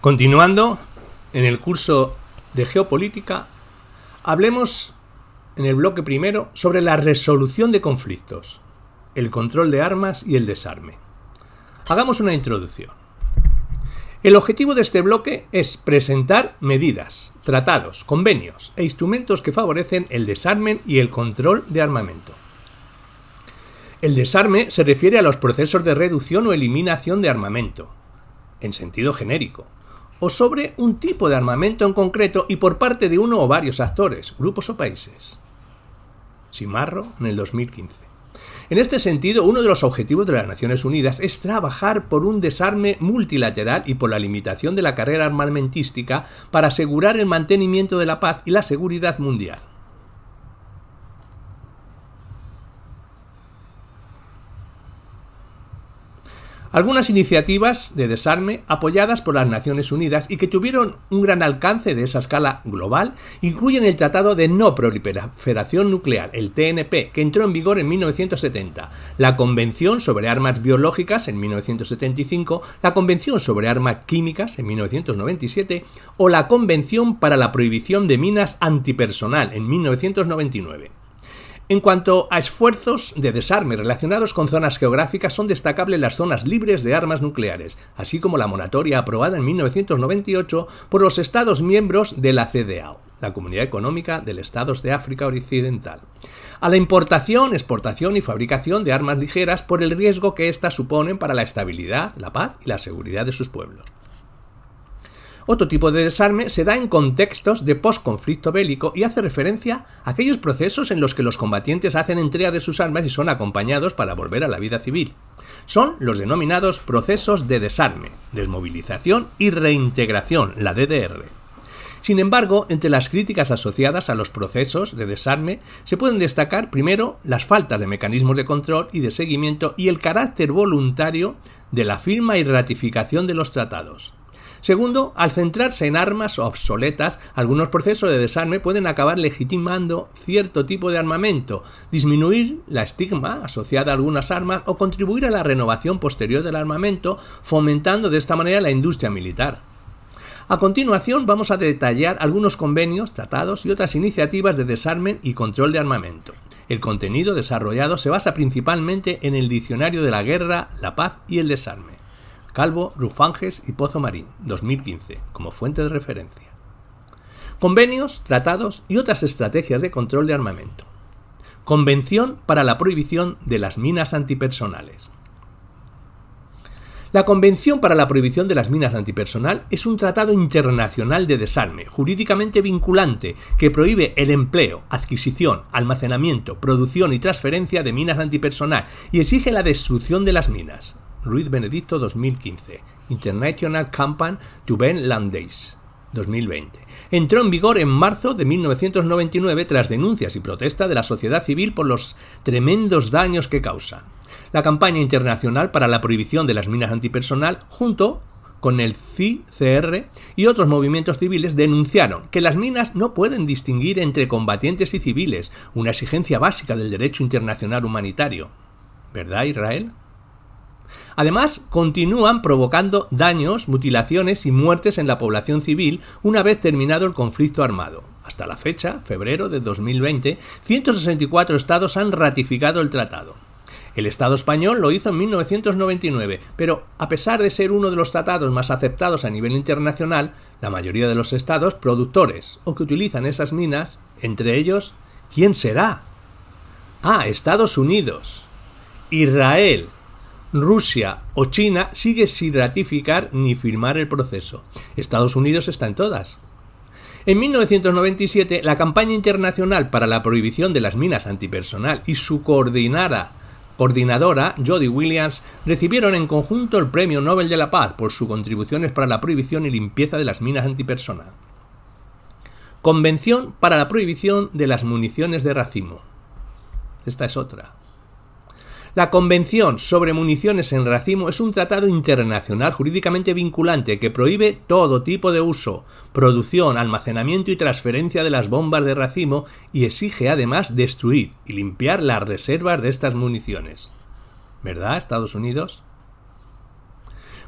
Continuando en el curso de geopolítica, hablemos en el bloque primero sobre la resolución de conflictos, el control de armas y el desarme. Hagamos una introducción. El objetivo de este bloque es presentar medidas, tratados, convenios e instrumentos que favorecen el desarme y el control de armamento. El desarme se refiere a los procesos de reducción o eliminación de armamento, en sentido genérico, o sobre un tipo de armamento en concreto y por parte de uno o varios actores, grupos o países. Simarro, en el 2015. En este sentido, uno de los objetivos de las Naciones Unidas es trabajar por un desarme multilateral y por la limitación de la carrera armamentística para asegurar el mantenimiento de la paz y la seguridad mundial. Algunas iniciativas de desarme apoyadas por las Naciones Unidas y que tuvieron un gran alcance de esa escala global incluyen el Tratado de No Proliferación Nuclear, el TNP, que entró en vigor en 1970, la Convención sobre Armas Biológicas en 1975, la Convención sobre Armas Químicas en 1997 o la Convención para la Prohibición de Minas Antipersonal en 1999. En cuanto a esfuerzos de desarme relacionados con zonas geográficas, son destacables las zonas libres de armas nucleares, así como la moratoria aprobada en 1998 por los Estados miembros de la CEDEAO, la Comunidad Económica de los Estados de África Occidental, a la importación, exportación y fabricación de armas ligeras por el riesgo que éstas suponen para la estabilidad, la paz y la seguridad de sus pueblos. Otro tipo de desarme se da en contextos de posconflicto bélico y hace referencia a aquellos procesos en los que los combatientes hacen entrega de sus armas y son acompañados para volver a la vida civil. Son los denominados procesos de desarme, desmovilización y reintegración, la DDR. Sin embargo, entre las críticas asociadas a los procesos de desarme se pueden destacar primero las faltas de mecanismos de control y de seguimiento y el carácter voluntario de la firma y ratificación de los tratados. Segundo, al centrarse en armas obsoletas, algunos procesos de desarme pueden acabar legitimando cierto tipo de armamento, disminuir la estigma asociada a algunas armas o contribuir a la renovación posterior del armamento, fomentando de esta manera la industria militar. A continuación vamos a detallar algunos convenios, tratados y otras iniciativas de desarme y control de armamento. El contenido desarrollado se basa principalmente en el Diccionario de la Guerra, la Paz y el Desarme. Calvo, Rufanges y Pozo Marín, 2015, como fuente de referencia. Convenios, tratados y otras estrategias de control de armamento. Convención para la prohibición de las minas antipersonales. La Convención para la Prohibición de las Minas Antipersonal es un tratado internacional de desarme, jurídicamente vinculante, que prohíbe el empleo, adquisición, almacenamiento, producción y transferencia de minas antipersonal y exige la destrucción de las minas. Ruiz Benedicto, 2015. International Campaign to Ban Land Days, 2020. Entró en vigor en marzo de 1999 tras denuncias y protesta de la sociedad civil por los tremendos daños que causan. La campaña internacional para la prohibición de las minas antipersonal, junto con el CICR y otros movimientos civiles, denunciaron que las minas no pueden distinguir entre combatientes y civiles, una exigencia básica del derecho internacional humanitario. ¿Verdad, Israel? Además, continúan provocando daños, mutilaciones y muertes en la población civil una vez terminado el conflicto armado. Hasta la fecha, febrero de 2020, 164 estados han ratificado el tratado. El Estado español lo hizo en 1999, pero a pesar de ser uno de los tratados más aceptados a nivel internacional, la mayoría de los estados productores o que utilizan esas minas, entre ellos, ¿quién será? Estados Unidos, Israel, Rusia o China sigue sin ratificar ni firmar el proceso. Estados Unidos está en todas. En 1997, la campaña internacional para la prohibición de las minas antipersonal y su coordinadora, Jody Williams, recibieron en conjunto el Premio Nobel de la Paz por sus contribuciones para la prohibición y limpieza de las minas antipersonal. Convención para la prohibición de las municiones de racimo. Esta es otra. La Convención sobre Municiones en Racimo es un tratado internacional jurídicamente vinculante que prohíbe todo tipo de uso, producción, almacenamiento y transferencia de las bombas de racimo y exige además destruir y limpiar las reservas de estas municiones. ¿Verdad, Estados Unidos?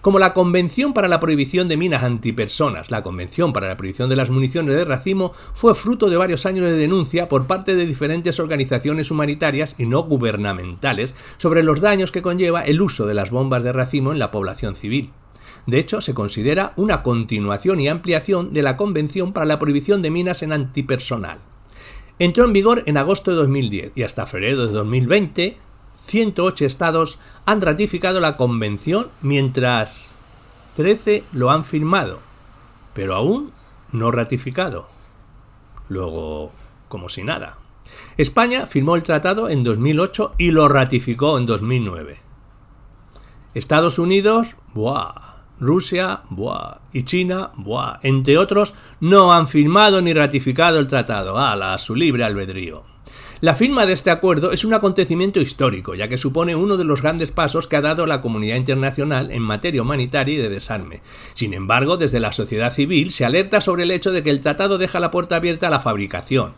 como la Convención para la Prohibición de Minas Antipersonas. La Convención para la Prohibición de las Municiones de Racimo fue fruto de varios años de denuncia por parte de diferentes organizaciones humanitarias y no gubernamentales sobre los daños que conlleva el uso de las bombas de racimo en la población civil. De hecho, se considera una continuación y ampliación de la Convención para la Prohibición de Minas en Antipersonal. Entró en vigor en agosto de 2010 y hasta febrero de 2020, 108 estados han ratificado la Convención, mientras 13 lo han firmado, pero aún no ratificado. Luego, como si nada. España firmó el tratado en 2008 y lo ratificó en 2009. Estados Unidos, ¡buah! Rusia, ¡buah! Y China, ¡buah! Entre otros, no han firmado ni ratificado el tratado. ¡Hala! A su libre albedrío. La firma de este acuerdo es un acontecimiento histórico, ya que supone uno de los grandes pasos que ha dado la comunidad internacional en materia humanitaria y de desarme. Sin embargo, desde la sociedad civil se alerta sobre el hecho de que el tratado deja la puerta abierta a la fabricación,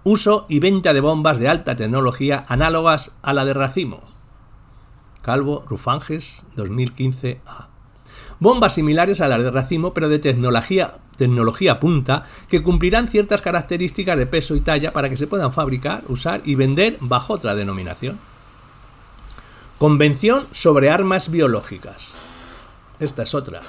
uso y venta de bombas de alta tecnología análogas a la de racimo. Calvo, Rufanges, 2015a. Bombas similares a las de racimo, pero de tecnología punta, que cumplirán ciertas características de peso y talla para que se puedan fabricar, usar y vender bajo otra denominación. Convención sobre armas biológicas. Esta es otra.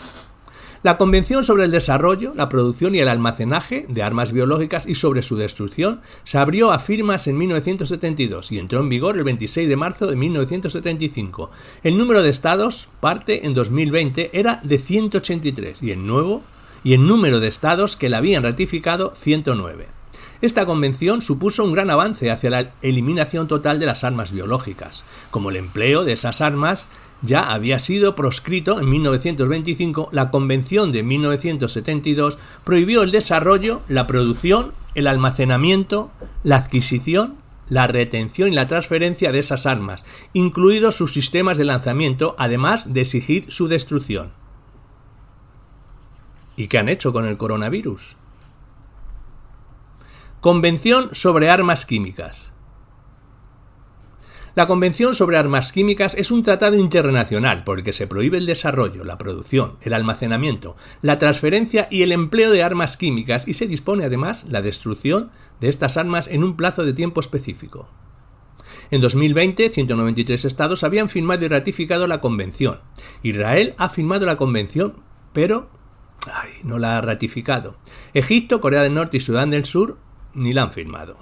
La Convención sobre el desarrollo, la producción y el almacenaje de armas biológicas y sobre su destrucción se abrió a firmas en 1972 y entró en vigor el 26 de marzo de 1975. El número de estados parte en 2020 era de 183 y en número de estados que la habían ratificado 109. Esta convención supuso un gran avance hacia la eliminación total de las armas biológicas. Como el empleo de esas armas ya había sido proscrito en 1925, la Convención de 1972 prohibió el desarrollo, la producción, el almacenamiento, la adquisición, la retención y la transferencia de esas armas, incluidos sus sistemas de lanzamiento, además de exigir su destrucción. ¿Y qué han hecho con el coronavirus? Convención sobre armas químicas. La Convención sobre Armas Químicas es un tratado internacional por el que se prohíbe el desarrollo, la producción, el almacenamiento, la transferencia y el empleo de armas químicas y se dispone además la destrucción de estas armas en un plazo de tiempo específico. En 2020, 193 estados habían firmado y ratificado la Convención. Israel ha firmado la Convención, pero no la ha ratificado. Egipto, Corea del Norte y Sudán del Sur ni la han firmado.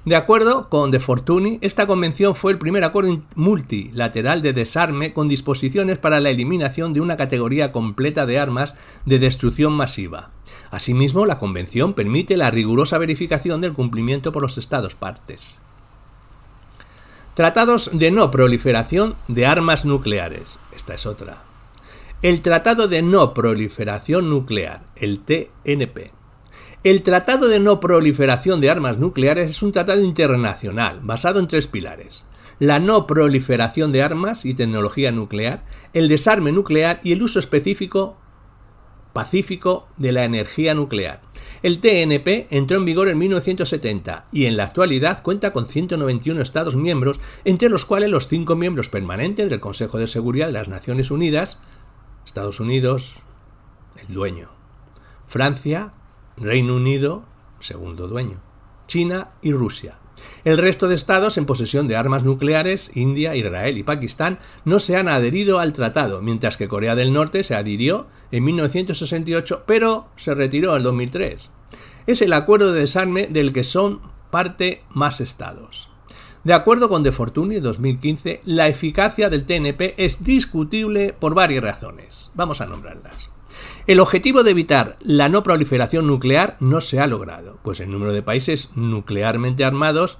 De acuerdo con De Fortuny, esta convención fue el primer acuerdo multilateral de desarme con disposiciones para la eliminación de una categoría completa de armas de destrucción masiva. Asimismo, la convención permite la rigurosa verificación del cumplimiento por los estados partes. Tratados de no proliferación de armas nucleares. Esta es otra. El Tratado de No Proliferación Nuclear, el TNP. El Tratado de No Proliferación de Armas Nucleares es un tratado internacional basado en 3 pilares: la no proliferación de armas y tecnología nuclear, el desarme nuclear y el uso pacífico de la energía nuclear. El TNP entró en vigor en 1970 y en la actualidad cuenta con 191 Estados miembros, entre los cuales los 5 miembros permanentes del Consejo de Seguridad de las Naciones Unidas, Estados Unidos, el dueño, Francia, Reino Unido, segundo dueño, China y Rusia. El resto de estados en posesión de armas nucleares, India, Israel y Pakistán, no se han adherido al tratado, mientras que Corea del Norte se adhirió en 1968, pero se retiró en 2003. Es el acuerdo de desarme del que son parte más estados. De acuerdo con De Fortuny, 2015, la eficacia del TNP es discutible por varias razones. Vamos a nombrarlas. El objetivo de evitar la no proliferación nuclear no se ha logrado, pues el número de países nuclearmente armados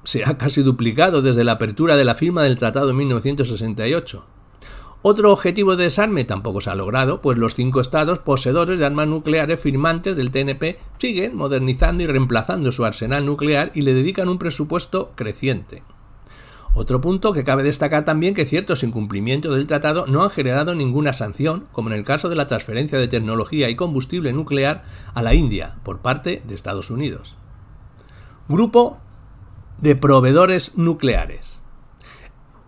se ha casi duplicado desde la apertura de la firma del tratado en 1968. Otro objetivo de desarme tampoco se ha logrado, pues los 5 estados poseedores de armas nucleares firmantes del TNP siguen modernizando y reemplazando su arsenal nuclear y le dedican un presupuesto creciente. Otro punto que cabe destacar también que ciertos incumplimientos del tratado no han generado ninguna sanción, como en el caso de la transferencia de tecnología y combustible nuclear a la India por parte de Estados Unidos. Grupo de proveedores nucleares.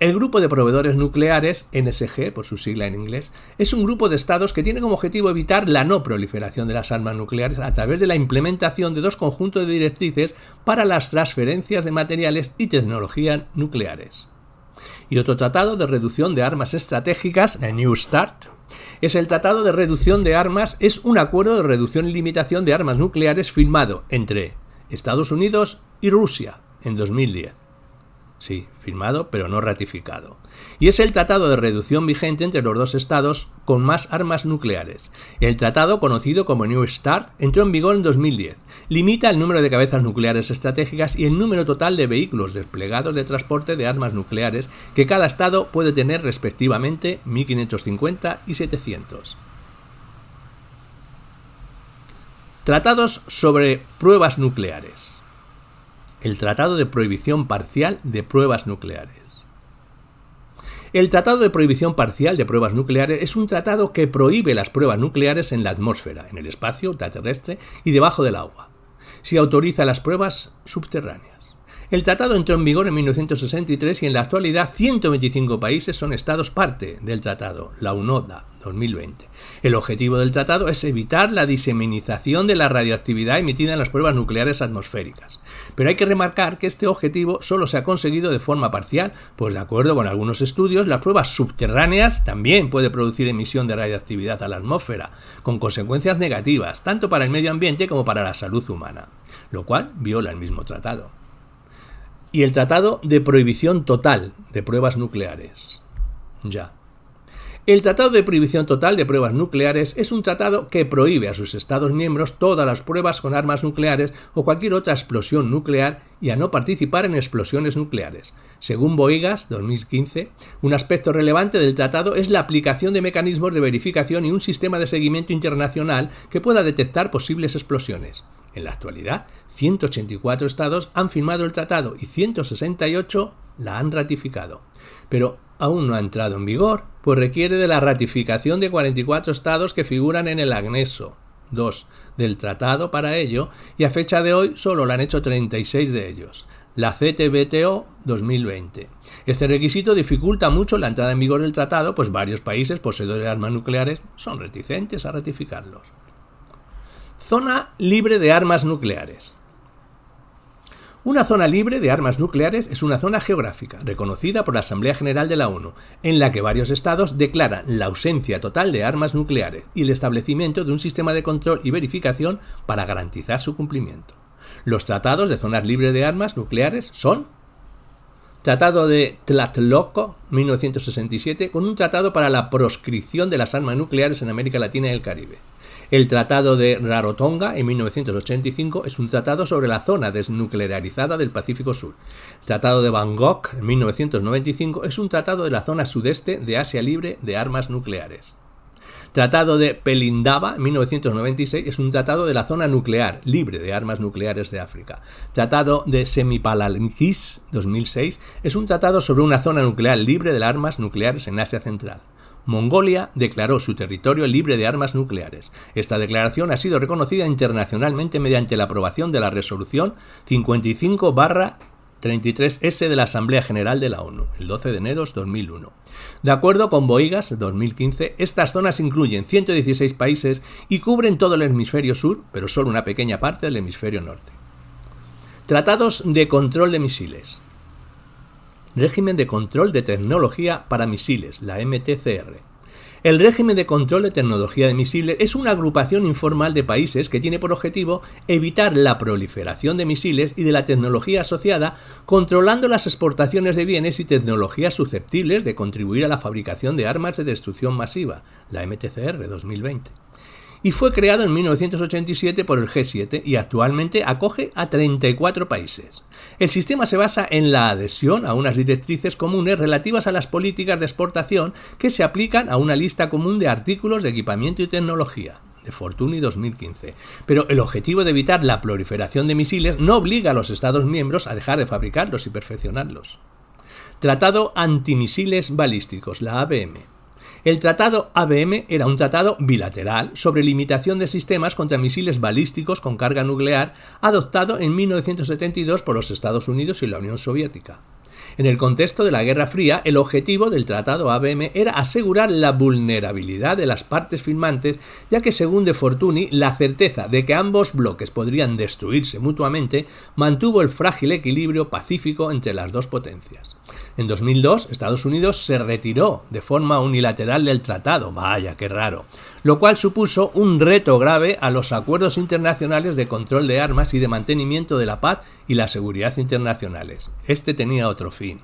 El Grupo de Proveedores Nucleares, NSG, por su sigla en inglés, es un grupo de estados que tiene como objetivo evitar la no proliferación de las armas nucleares a través de la implementación de dos conjuntos de directrices para las transferencias de materiales y tecnología nucleares. Y otro tratado de reducción de armas estratégicas, el New START, es el Tratado de Reducción de Armas, es un acuerdo de reducción y limitación de armas nucleares firmado entre Estados Unidos y Rusia en 2010. Sí, firmado pero no ratificado. Y es el tratado de reducción vigente entre los dos estados con más armas nucleares. El tratado, conocido como New START, entró en vigor en 2010. Limita el número de cabezas nucleares estratégicas y el número total de vehículos desplegados de transporte de armas nucleares que cada estado puede tener respectivamente 1550 y 700. Tratados sobre pruebas nucleares. El Tratado de Prohibición Parcial de Pruebas Nucleares. El Tratado de Prohibición Parcial de Pruebas Nucleares es un tratado que prohíbe las pruebas nucleares en la atmósfera, en el espacio terrestre y debajo del agua. Se autoriza las pruebas subterráneas. El tratado entró en vigor en 1963 y en la actualidad 125 países son estados parte del tratado, la UNODA 2020. El objetivo del tratado es evitar la diseminización de la radioactividad emitida en las pruebas nucleares atmosféricas. Pero hay que remarcar que este objetivo solo se ha conseguido de forma parcial, pues de acuerdo con algunos estudios, las pruebas subterráneas también pueden producir emisión de radioactividad a la atmósfera, con consecuencias negativas, tanto para el medio ambiente como para la salud humana, lo cual viola el mismo tratado. Y el Tratado de Prohibición Total de Pruebas Nucleares. El Tratado de Prohibición Total de Pruebas Nucleares es un tratado que prohíbe a sus Estados miembros todas las pruebas con armas nucleares o cualquier otra explosión nuclear y a no participar en explosiones nucleares. Según Boigas, 2015, un aspecto relevante del tratado es la aplicación de mecanismos de verificación y un sistema de seguimiento internacional que pueda detectar posibles explosiones. En la actualidad, 184 estados han firmado el tratado y 168 la han ratificado. Pero aún no ha entrado en vigor, pues requiere de la ratificación de 44 estados que figuran en el anexo 2 del tratado para ello, y a fecha de hoy solo lo han hecho 36 de ellos. La CTBTO 2020. Este requisito dificulta mucho la entrada en vigor del tratado, pues varios países poseedores de armas nucleares son reticentes a ratificarlos. Zona libre de armas nucleares. Una zona libre de armas nucleares es una zona geográfica reconocida por la Asamblea General de la ONU, en la que varios estados declaran la ausencia total de armas nucleares y el establecimiento de un sistema de control y verificación para garantizar su cumplimiento. Los tratados de zonas libres de armas nucleares son: Tratado de Tlatelolco, 1967, con un tratado para la proscripción de las armas nucleares en América Latina y el Caribe. El Tratado de Rarotonga, en 1985, es un tratado sobre la zona desnuclearizada del Pacífico Sur. El Tratado de Bangkok, en 1995, es un tratado de la zona sudeste de Asia libre de armas nucleares. Tratado de Pelindaba, en 1996, es un tratado de la zona nuclear libre de armas nucleares de África. Tratado de Semipalatinskis, 2006, es un tratado sobre una zona nuclear libre de armas nucleares en Asia Central. Mongolia declaró su territorio libre de armas nucleares. Esta declaración ha sido reconocida internacionalmente mediante la aprobación de la resolución 55/33S de la Asamblea General de la ONU, el 12 de enero de 2001. De acuerdo con Boigas, 2015, estas zonas incluyen 116 países y cubren todo el hemisferio sur, pero solo una pequeña parte del hemisferio norte. Tratados de control de misiles. Régimen de Control de Tecnología para Misiles, la MTCR. El régimen de control de tecnología de misiles es una agrupación informal de países que tiene por objetivo evitar la proliferación de misiles y de la tecnología asociada, controlando las exportaciones de bienes y tecnologías susceptibles de contribuir a la fabricación de armas de destrucción masiva, la MTCR 2020. Y fue creado en 1987 por el G7 y actualmente acoge a 34 países. El sistema se basa en la adhesión a unas directrices comunes relativas a las políticas de exportación que se aplican a una lista común de artículos de equipamiento y tecnología, de Fortuny 2015. Pero el objetivo de evitar la proliferación de misiles no obliga a los Estados miembros a dejar de fabricarlos y perfeccionarlos. Tratado Antimisiles Balísticos, la ABM. El tratado ABM era un tratado bilateral sobre limitación de sistemas contra misiles balísticos con carga nuclear, adoptado en 1972 por los Estados Unidos y la Unión Soviética. En el contexto de la Guerra Fría, el objetivo del Tratado ABM era asegurar la vulnerabilidad de las partes firmantes, ya que según De Fortuny, la certeza de que ambos bloques podrían destruirse mutuamente mantuvo el frágil equilibrio pacífico entre las dos potencias. En 2002, Estados Unidos se retiró de forma unilateral del tratado, vaya qué raro, lo cual supuso un reto grave a los acuerdos internacionales de control de armas y de mantenimiento de la paz y la seguridad internacionales. Este tenía otro fin.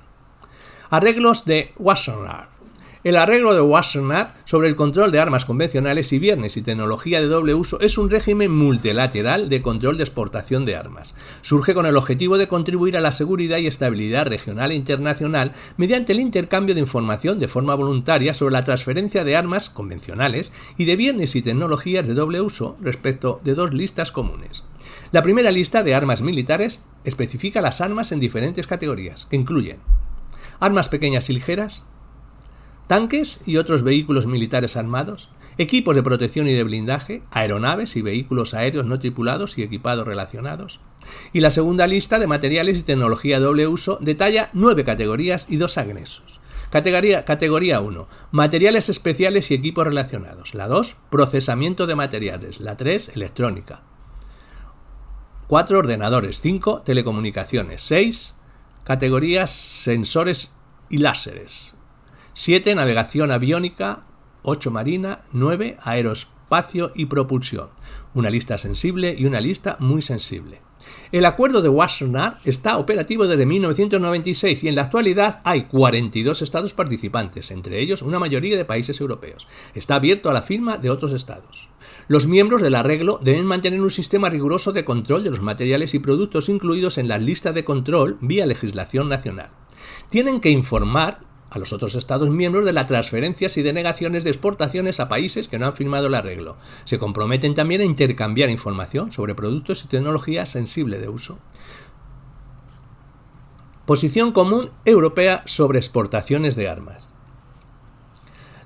Arreglos de Wassenaar. El arreglo de Wassenaar sobre el control de armas convencionales y bienes y tecnología de doble uso es un régimen multilateral de control de exportación de armas. Surge con el objetivo de contribuir a la seguridad y estabilidad regional e internacional mediante el intercambio de información de forma voluntaria sobre la transferencia de armas convencionales y de bienes y tecnologías de doble uso respecto de dos listas comunes. La primera lista de armas militares especifica las armas en diferentes categorías, que incluyen armas pequeñas y ligeras, tanques y otros vehículos militares armados, equipos de protección y de blindaje, aeronaves y vehículos aéreos no tripulados y equipados relacionados. Y la segunda lista de materiales y tecnología de doble uso detalla 9 categorías y 2 anexos. Categoría 1. Materiales especiales y equipos relacionados. La 2. Procesamiento de materiales. La 3. Electrónica. 4. Ordenadores. 5. Telecomunicaciones. 6. Categorías sensores y láseres. 7. Navegación aviónica, 8. Marina, 9. Aeroespacio y propulsión. Una lista sensible y una lista muy sensible. El acuerdo de Wassenaar está operativo desde 1996 y en la actualidad hay 42 estados participantes, entre ellos una mayoría de países europeos. Está abierto a la firma de otros estados. Los miembros del arreglo deben mantener un sistema riguroso de control de los materiales y productos incluidos en las listas de control vía legislación nacional. Tienen que informar a los otros Estados miembros de las transferencias y denegaciones de exportaciones a países que no han firmado el arreglo. Se comprometen también a intercambiar información sobre productos y tecnología sensible de uso. Posición común europea sobre exportaciones de armas.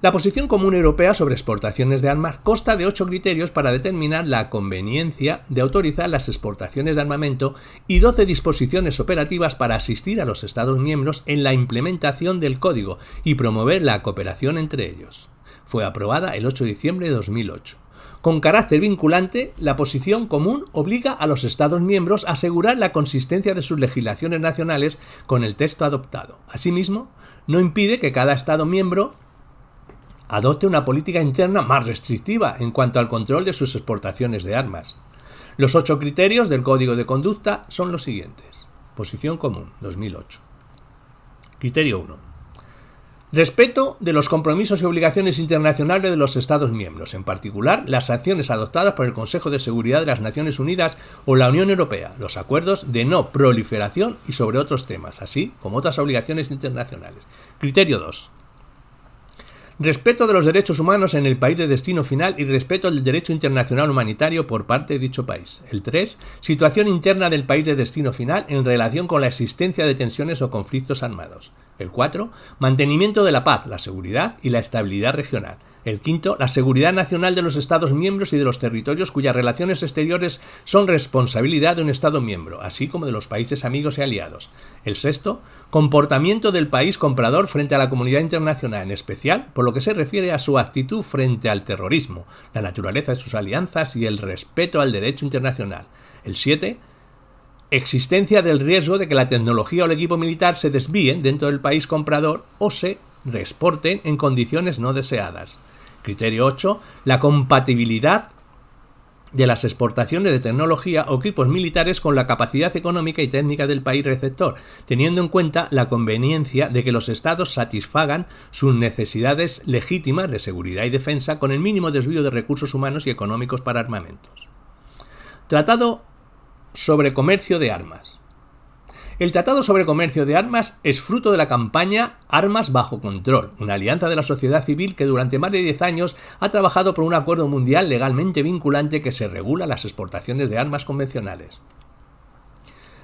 La posición común europea sobre exportaciones de armas consta de 8 criterios para determinar la conveniencia de autorizar las exportaciones de armamento y 12 disposiciones operativas para asistir a los Estados miembros en la implementación del código y promover la cooperación entre ellos. Fue aprobada el 8 de diciembre de 2008. Con carácter vinculante, la posición común obliga a los Estados miembros a asegurar la consistencia de sus legislaciones nacionales con el texto adoptado. Asimismo, no impide que cada Estado miembro adopte una política interna más restrictiva en cuanto al control de sus exportaciones de armas. Los 8 criterios del Código de Conducta son los siguientes. Posición común, 2008. Criterio 1. Respeto de los compromisos y obligaciones internacionales de los Estados miembros, en particular las acciones adoptadas por el Consejo de Seguridad de las Naciones Unidas o la Unión Europea, los acuerdos de no proliferación y sobre otros temas, así como otras obligaciones internacionales. Criterio 2. Respeto de los derechos humanos en el país de destino final y respeto del derecho internacional humanitario por parte de dicho país. El 3. Situación interna del país de destino final en relación con la existencia de tensiones o conflictos armados. El 4. Mantenimiento de la paz, la seguridad y la estabilidad regional. El 5. La seguridad nacional de los Estados miembros y de los territorios cuyas relaciones exteriores son responsabilidad de un Estado miembro, así como de los países amigos y aliados. El 6. Comportamiento del país comprador frente a la comunidad internacional, en especial por lo que se refiere a su actitud frente al terrorismo, la naturaleza de sus alianzas y el respeto al derecho internacional. El 7. Existencia del riesgo de que la tecnología o el equipo militar se desvíen dentro del país comprador o se reexporten en condiciones no deseadas. Criterio 8. La compatibilidad de las exportaciones de tecnología o equipos militares con la capacidad económica y técnica del país receptor, teniendo en cuenta la conveniencia de que los estados satisfagan sus necesidades legítimas de seguridad y defensa con el mínimo desvío de recursos humanos y económicos para armamentos. Tratado sobre comercio de armas. El Tratado sobre Comercio de Armas es fruto de la campaña Armas bajo control, una alianza de la sociedad civil que durante más de 10 años ha trabajado por un acuerdo mundial legalmente vinculante que se regula las exportaciones de armas convencionales.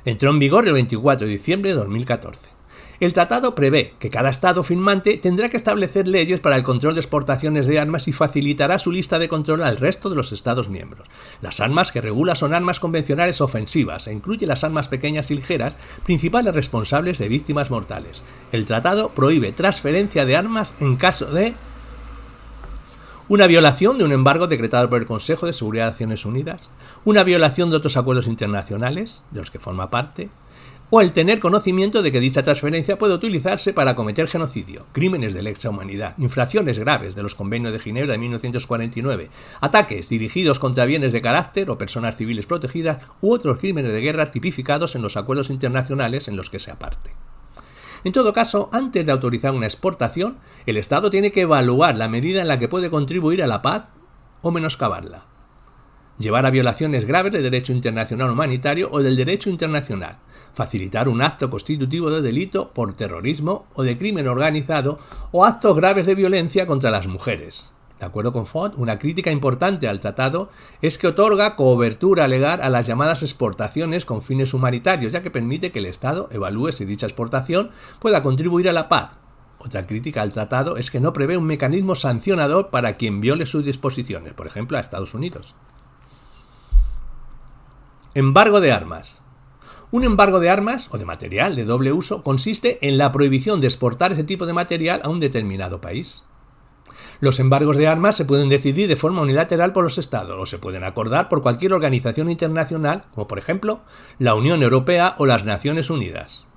Entró en vigor el 24 de diciembre de 2014. El tratado prevé que cada Estado firmante tendrá que establecer leyes para el control de exportaciones de armas y facilitará su lista de control al resto de los Estados miembros. Las armas que regula son armas convencionales ofensivas e incluye las armas pequeñas y ligeras, principales responsables de víctimas mortales. El tratado prohíbe transferencia de armas en caso de una violación de un embargo decretado por el Consejo de Seguridad de Naciones Unidas, una violación de otros acuerdos internacionales de los que forma parte, o el tener conocimiento de que dicha transferencia puede utilizarse para cometer genocidio, crímenes de lesa humanidad, infracciones graves de los convenios de Ginebra de 1949, ataques dirigidos contra bienes de carácter o personas civiles protegidas u otros crímenes de guerra tipificados en los acuerdos internacionales en los que se aparte. En todo caso, antes de autorizar una exportación, el Estado tiene que evaluar la medida en la que puede contribuir a la paz o menoscabarla. Llevar a violaciones graves del derecho internacional humanitario o del derecho internacional, facilitar un acto constitutivo de delito por terrorismo o de crimen organizado o actos graves de violencia contra las mujeres. De acuerdo con Font, una crítica importante al tratado es que otorga cobertura legal a las llamadas exportaciones con fines humanitarios, ya que permite que el Estado evalúe si dicha exportación pueda contribuir a la paz. Otra crítica al tratado es que no prevé un mecanismo sancionador para quien viole sus disposiciones, por ejemplo a Estados Unidos. Embargo de armas. Un embargo de armas o de material de doble uso consiste en la prohibición de exportar ese tipo de material a un determinado país. Los embargos de armas se pueden decidir de forma unilateral por los Estados o se pueden acordar por cualquier organización internacional, como por ejemplo la Unión Europea o las Naciones Unidas,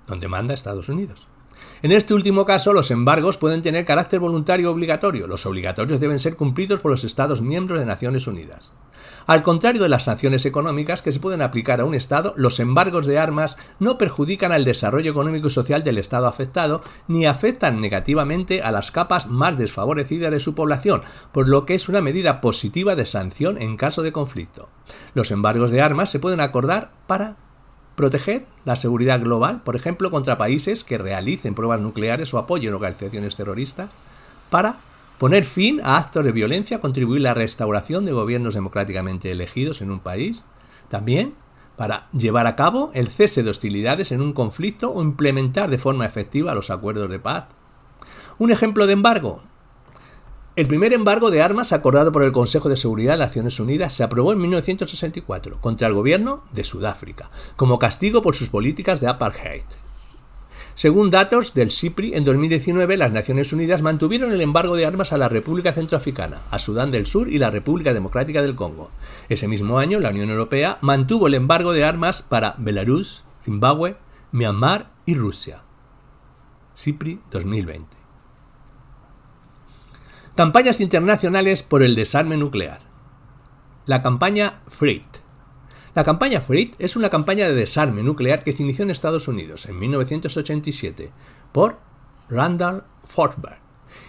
donde manda Estados Unidos. En este último caso, los embargos pueden tener carácter voluntario o obligatorio. Los obligatorios deben ser cumplidos por los Estados miembros de Naciones Unidas. Al contrario de las sanciones económicas que se pueden aplicar a un Estado, los embargos de armas no perjudican al desarrollo económico y social del Estado afectado ni afectan negativamente a las capas más desfavorecidas de su población, por lo que es una medida positiva de sanción en caso de conflicto. Los embargos de armas se pueden acordar para proteger la seguridad global, por ejemplo, contra países que realicen pruebas nucleares o apoyen organizaciones terroristas, para poner fin a actos de violencia, contribuir a la restauración de gobiernos democráticamente elegidos en un país, también para llevar a cabo el cese de hostilidades en un conflicto o implementar de forma efectiva los acuerdos de paz. Un ejemplo de embargo. El primer embargo de armas acordado por el Consejo de Seguridad de las Naciones Unidas se aprobó en 1964 contra el gobierno de Sudáfrica, como castigo por sus políticas de apartheid. Según datos del CIPRI, en 2019 las Naciones Unidas mantuvieron el embargo de armas a la República Centroafricana, a Sudán del Sur y la República Democrática del Congo. Ese mismo año, la Unión Europea mantuvo el embargo de armas para Belarus, Zimbabue, Myanmar y Rusia. CIPRI 2020. Campañas internacionales por el desarme nuclear. La campaña FREED. La campaña FREED es una campaña de desarme nuclear que se inició en Estados Unidos en 1987 por Randall Forsberg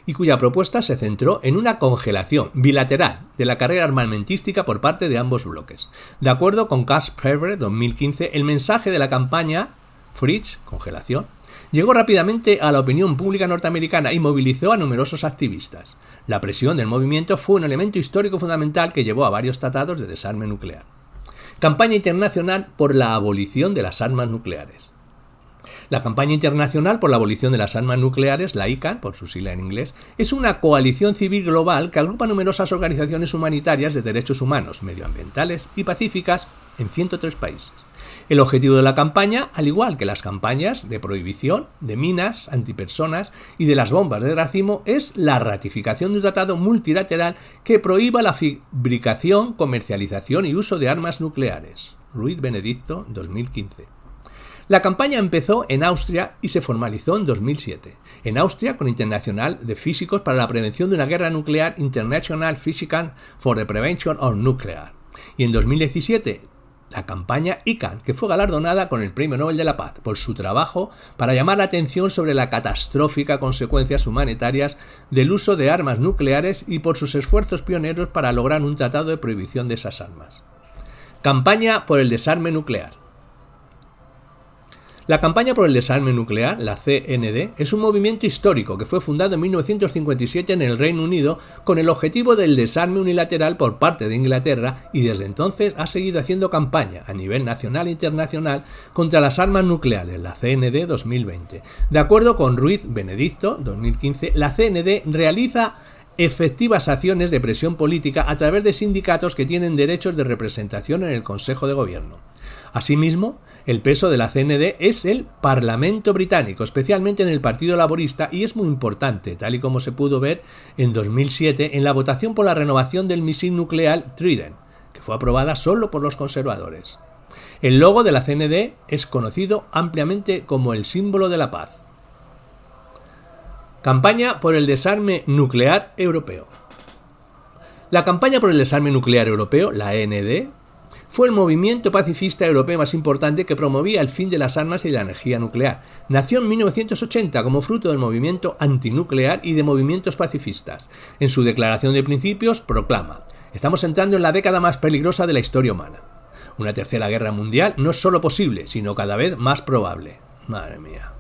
y cuya propuesta se centró en una congelación bilateral de la carrera armamentística por parte de ambos bloques. De acuerdo con Cass Fever 2015, el mensaje de la campaña FREED, congelación, llegó rápidamente a la opinión pública norteamericana y movilizó a numerosos activistas. La presión del movimiento fue un elemento histórico fundamental que llevó a varios tratados de desarme nuclear. Campaña internacional por la abolición de las armas nucleares. La Campaña Internacional por la Abolición de las Armas Nucleares, la ICAN, por su sigla en inglés, es una coalición civil global que agrupa numerosas organizaciones humanitarias de derechos humanos, medioambientales y pacíficas en 103 países. El objetivo de la campaña, al igual que las campañas de prohibición de minas antipersonas y de las bombas de racimo, es la ratificación de un tratado multilateral que prohíba la fabricación, comercialización y uso de armas nucleares. Ruiz Benedicto, 2015. La campaña empezó en Austria y se formalizó en 2007. En Austria, con Internacional de Físicos para la Prevención de una Guerra Nuclear, International Physical for the Prevention of Nuclear. Y en 2017, la campaña ICAN, que fue galardonada con el Premio Nobel de la Paz por su trabajo para llamar la atención sobre las catastróficas consecuencias humanitarias del uso de armas nucleares y por sus esfuerzos pioneros para lograr un tratado de prohibición de esas armas. Campaña por el desarme nuclear. La campaña por el desarme nuclear, la CND, es un movimiento histórico que fue fundado en 1957 en el Reino Unido con el objetivo del desarme unilateral por parte de Inglaterra y desde entonces ha seguido haciendo campaña a nivel nacional e internacional contra las armas nucleares, la CND 2020. De acuerdo con Ruiz Benedicto, 2015, la CND realiza efectivas acciones de presión política a través de sindicatos que tienen derechos de representación en el Consejo de Gobierno. Asimismo, el peso de la CND es el Parlamento británico, especialmente en el Partido Laborista, y es muy importante, tal y como se pudo ver en 2007 en la votación por la renovación del misil nuclear Trident, que fue aprobada solo por los conservadores. El logo de la CND es conocido ampliamente como el símbolo de la paz. Campaña por el desarme nuclear europeo. La campaña por el desarme nuclear europeo, la END, fue el movimiento pacifista europeo más importante que promovía el fin de las armas y la energía nuclear. Nació en 1980 como fruto del movimiento antinuclear y de movimientos pacifistas. En su declaración de principios proclama: estamos entrando en la década más peligrosa de la historia humana. Una tercera guerra mundial no es solo posible, sino cada vez más probable. Madre mía.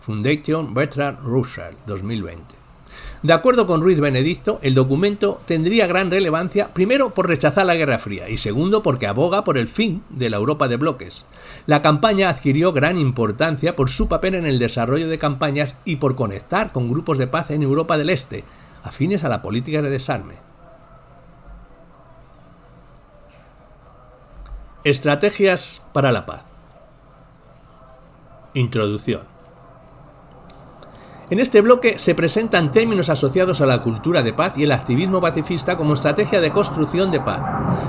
Foundation Bertrand Russell, 2020. De acuerdo con Ruiz Benedicto, el documento tendría gran relevancia, primero por rechazar la Guerra Fría y segundo porque aboga por el fin de la Europa de bloques. La campaña adquirió gran importancia por su papel en el desarrollo de campañas y por conectar con grupos de paz en Europa del Este, afines a la política de desarme. Estrategias para la paz. Introducción. En este bloque se presentan términos asociados a la cultura de paz y el activismo pacifista como estrategia de construcción de paz.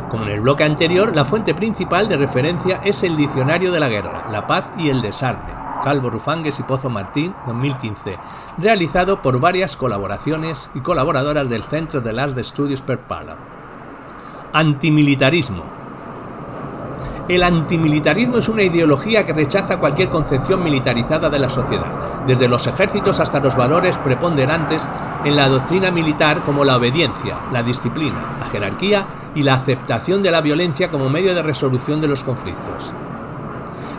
Como en el bloque anterior, la fuente principal de referencia es el Diccionario de la Guerra, la Paz y el Desarme, Calvo Rufangues y Pozo Martín, 2015, realizado por varias colaboraciones y colaboradoras del Centro de Arts de Estudios Per Pala. Antimilitarismo. El antimilitarismo es una ideología que rechaza cualquier concepción militarizada de la sociedad, desde los ejércitos hasta los valores preponderantes en la doctrina militar como la obediencia, la disciplina, la jerarquía y la aceptación de la violencia como medio de resolución de los conflictos.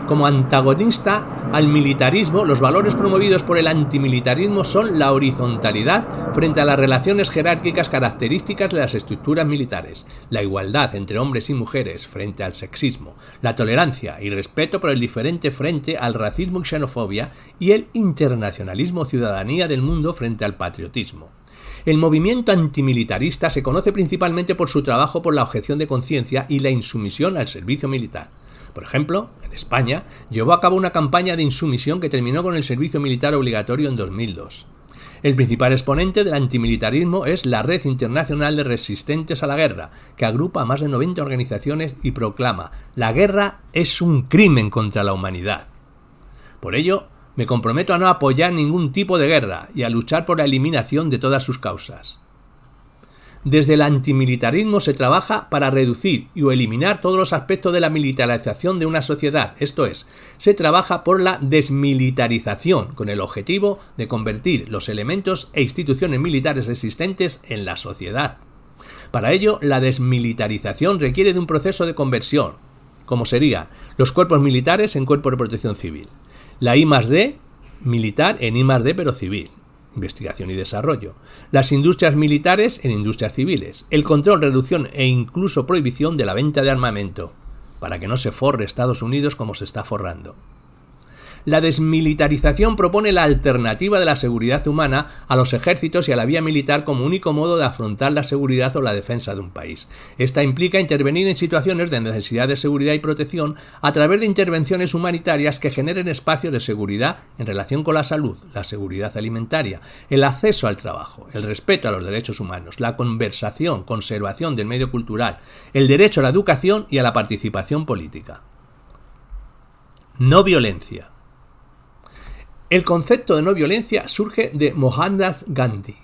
Como antagonista al militarismo, los valores promovidos por el antimilitarismo son la horizontalidad frente a las relaciones jerárquicas características de las estructuras militares, la igualdad entre hombres y mujeres frente al sexismo, la tolerancia y respeto por el diferente frente al racismo y xenofobia y el internacionalismo o ciudadanía del mundo frente al patriotismo. El movimiento antimilitarista se conoce principalmente por su trabajo por la objeción de conciencia y la insumisión al servicio militar. Por ejemplo, en España, llevó a cabo una campaña de insumisión que terminó con el servicio militar obligatorio en 2002. El principal exponente del antimilitarismo es la Red Internacional de Resistentes a la Guerra, que agrupa a más de 90 organizaciones y proclama: la guerra es un crimen contra la humanidad. Por ello, me comprometo a no apoyar ningún tipo de guerra y a luchar por la eliminación de todas sus causas. Desde el antimilitarismo se trabaja para reducir o eliminar todos los aspectos de la militarización de una sociedad, esto es, se trabaja por la desmilitarización, con el objetivo de convertir los elementos e instituciones militares existentes en la sociedad. Para ello, la desmilitarización requiere de un proceso de conversión, como sería los cuerpos militares en cuerpos de protección civil, la I+D militar en I+D pero civil, investigación y desarrollo, las industrias militares en industrias civiles, el control, reducción e incluso prohibición de la venta de armamento, para que no se forre Estados Unidos como se está forrando. La desmilitarización propone la alternativa de la seguridad humana a los ejércitos y a la vía militar como único modo de afrontar la seguridad o la defensa de un país. Esta implica intervenir en situaciones de necesidad de seguridad y protección a través de intervenciones humanitarias que generen espacios de seguridad en relación con la salud, la seguridad alimentaria, el acceso al trabajo, el respeto a los derechos humanos, la conservación del medio cultural, el derecho a la educación y a la participación política. No violencia. El concepto de no violencia surge de Mohandas Gandhi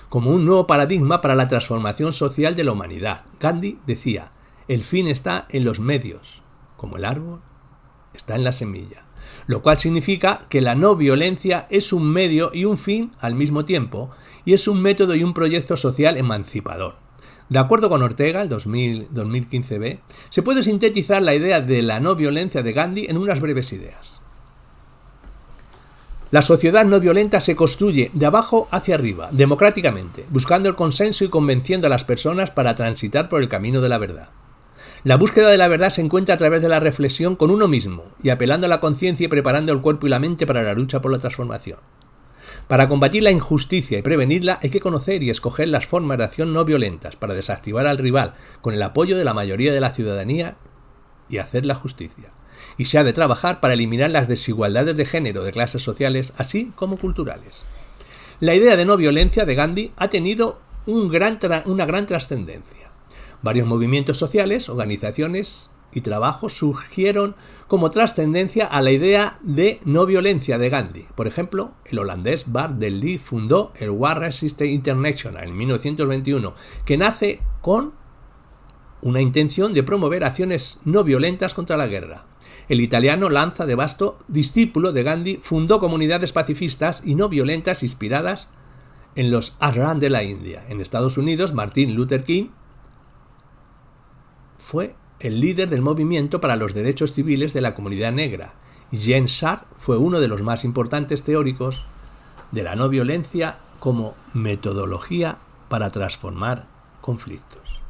como un nuevo paradigma para la transformación social de la humanidad. Gandhi decía: el fin está en los medios, como el árbol está en la semilla, lo cual significa que la no violencia es un medio y un fin al mismo tiempo, y es un método y un proyecto social emancipador. De acuerdo con Ortega, el 2015b, se puede sintetizar la idea de la no violencia de Gandhi en unas breves ideas. La sociedad no violenta se construye de abajo hacia arriba, democráticamente, buscando el consenso y convenciendo a las personas para transitar por el camino de la verdad. La búsqueda de la verdad se encuentra a través de la reflexión con uno mismo y apelando a la conciencia y preparando el cuerpo y la mente para la lucha por la transformación. Para combatir la injusticia y prevenirla hay que conocer y escoger las formas de acción no violentas para desactivar al rival con el apoyo de la mayoría de la ciudadanía y hacer la justicia. Y se ha de trabajar para eliminar las desigualdades de género de clases sociales así como culturales. La idea de no violencia de Gandhi ha tenido una gran trascendencia. Varios movimientos sociales, organizaciones y trabajos surgieron como trascendencia a la idea de no violencia de Gandhi. Por ejemplo, el holandés Bart de Lee fundó el War Resistance International en 1921, que nace con una intención de promover acciones no violentas contra la guerra. El italiano Lanza de Basto, discípulo de Gandhi, fundó comunidades pacifistas y no violentas inspiradas en los ashram de la India. En Estados Unidos, Martin Luther King fue el líder del movimiento para los derechos civiles de la comunidad negra, y James Sharp fue uno de los más importantes teóricos de la no violencia como metodología para transformar conflictos.